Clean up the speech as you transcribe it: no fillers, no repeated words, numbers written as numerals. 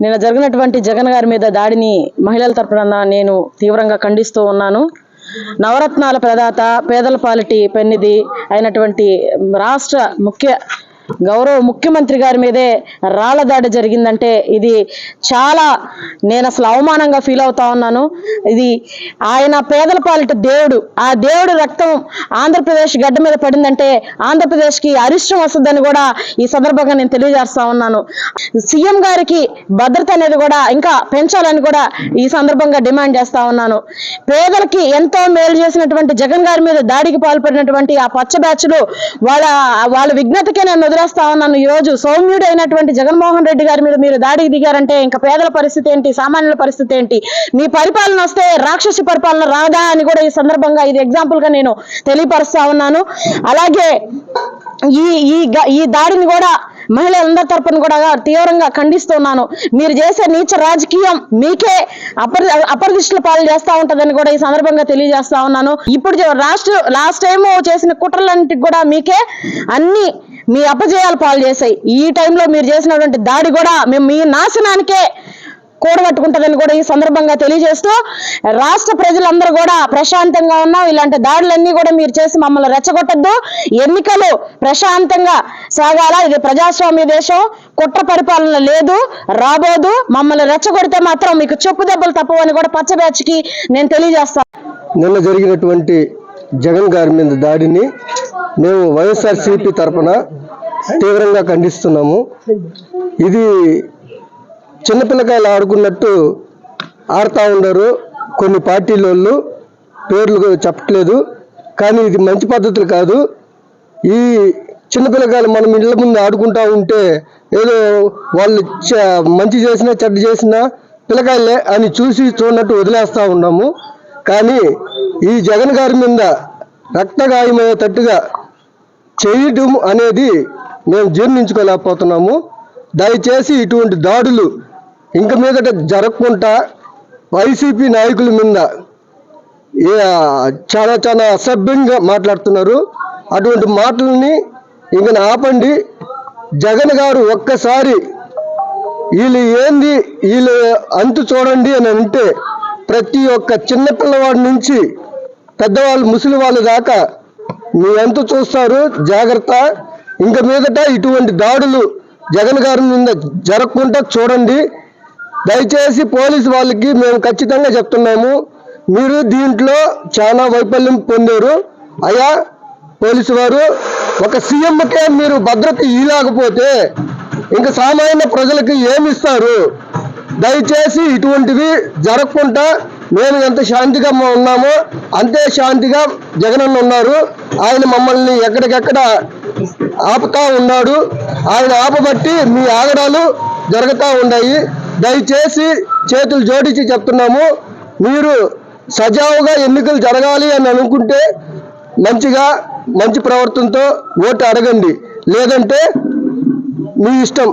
నిన్న జరిగినటువంటి జగన్ గారి మీద దాడిని మహిళల తరపున నేను తీవ్రంగా ఖండిస్తూ ఉన్నాను. నవరత్నాల ప్రదాత, పేదల పాలిటి పెన్నిధి అయినటువంటి రాష్ట్ర గౌరవ ముఖ్యమంత్రి గారి మీదే రాళ్ల దాడి జరిగిందంటే ఇది చాలా నేను అసలు అవమానంగా ఫీల్ అవుతా ఉన్నాను. ఇది ఆయన పేదల పాలిట దేవుడు, ఆ దేవుడు రక్తం ఆంధ్రప్రదేశ్ గడ్డ మీద పడిందంటే ఆంధ్రప్రదేశ్కి అరిష్టం వస్తుందని కూడా ఈ సందర్భంగా నేను తెలియజేస్తా ఉన్నాను. సీఎం గారికి భద్రత అనేది కూడా ఇంకా పెంచాలని కూడా ఈ సందర్భంగా డిమాండ్ చేస్తా ఉన్నాను. పేదలకి ఎంతో మేలు చేసినటువంటి జగన్ గారి మీద దాడికి పాల్పడినటువంటి ఆ పచ్చ బ్యాచ్లు వాళ్ళ విజ్ఞతకే నేను వదిలేస్తా ఉన్నాను. ఈ రోజు సౌమ్యుడు అయినటువంటి జగన్మోహన్ రెడ్డి గారి మీద మీరు దాడికి దిగారంటే ఇంకా పేదల పరిస్థితి ఏంటి, సామాన్యుల పరిస్థితి ఏంటి? మీ పరిపాలన వస్తే రాక్షసి పరిపాలన రాదా అని కూడా ఈ సందర్భంగా ఇది ఎగ్జాంపుల్ గా నేను తెలియపరుస్తా ఉన్నాను. అలాగే ఈ దాడిని కూడా మహిళలందరి తరపున కూడా తీవ్రంగా ఖండిస్తున్నాను. మీరు చేసే నీచ రాజకీయం మీకే అపరిదిష్టుల పాలు చేస్తా ఉంటదని కూడా ఈ సందర్భంగా తెలియజేస్తా ఉన్నాను. ఇప్పుడు లాస్ట్ టైం చేసిన కుట్రలన్నిటికి కూడా మీకే అన్ని మీ అపజయాలు పాలు చేశాయి. ఈ టైంలో మీరు చేసినటువంటి దాడి కూడా మేము మీ నాశనానికే కూడగట్టుకుంటుందని కూడా ఈ సందర్భంగా తెలియజేస్తూ రాష్ట్ర ప్రజలందరూ కూడా ప్రశాంతంగా ఉన్నాం. ఇలాంటి దాడులన్నీ కూడా మీరు చేసి మమ్మల్ని రెచ్చగొట్టద్దు. ఎన్నికలు ప్రశాంతంగా సాగాల. ఇది ప్రజాస్వామ్య దేశం, కుట్ర పరిపాలన లేదు, రాబోదు. మమ్మల్ని రెచ్చగొడితే మాత్రం మీకు చెప్పు దెబ్బలు తప్పవని కూడా పచ్చ బ్యాచ్కి నేను తెలియజేస్తాను. నిన్న జరిగినటువంటి జగన్ గారి మీద దాడిని మేము వైఎస్ఆర్సీపీ తరఫున తీవ్రంగా ఖండిస్తున్నాము. ఇది చిన్నపిల్లకాయలు ఆడుకున్నట్టు ఆడుతూ ఉండరు కొన్ని పార్టీలోళ్ళు, పేర్లు చెప్పట్లేదు. కానీ ఇది మంచి పద్ధతులు కాదు. ఈ చిన్నపిల్లకాయలు మనం ఇళ్ళ ముందు ఆడుకుంటూ ఉంటే ఏదో వాళ్ళు మంచి చేసినా చెడ్డ చేసినా పిల్లకాయలే అని చూడనట్టు వదిలేస్తూ ఉన్నాము. కానీ ఈ జగన్ గారి మీద రక్తగాయమయ్యేటట్టుగా చేయడం అనేది మేము జీర్ణించుకోలేకపోతున్నాము. దయచేసి ఇటువంటి దాడులు ఇంక మీదట జరగకుండా వైసీపీ నాయకుల మీద చాలా చాలా అసభ్యంగా మాట్లాడుతున్నారు. అటువంటి మాటలని ఇంక ఆపండి. జగన్ గారు ఒక్కసారి వీళ్ళు అంతు చూడండి అని అంటే ప్రతి ఒక్క చిన్నపిల్లవాడి నుంచి పెద్దవాళ్ళు ముసలి వాళ్ళ దాకా మీ అంతు చూస్తారు. జాగ్రత్త. ఇంక మీదట ఇటువంటి దాడులు జగన్ గారి మీద జరగకుండా చూడండి. దయచేసి పోలీసు వాళ్ళకి మేము ఖచ్చితంగా చెప్తున్నాము, మీరు దీంట్లో చాలా వైఫల్యం పొందారు. అయ్యా పోలీసు వారు, ఒక సీఎంకే మీరు భద్రత ఇవ్వలేకపోతే ఇంకా సామాన్య ప్రజలకు ఏమి ఇస్తారు? దయచేసి ఇటువంటివి జరగకుండా మేము ఎంత శాంతిగా ఉన్నామో అంతే శాంతిగా జగనన్న ఉన్నారు. ఆయన మమ్మల్ని ఎక్కడికెక్కడ ఆపుతా ఉన్నాడు. ఆయన ఆపబట్టి మీ ఆగడాలు జరుగుతూ ఉన్నాయి. దయచేసి చేతులు జోడించి చెప్తున్నాము, మీరు సజావుగా ఎన్నికలు జరగాలి అని అనుకుంటే మంచి ప్రవర్తనతో ఓటు అడగండి, లేదంటే మీ ఇష్టం.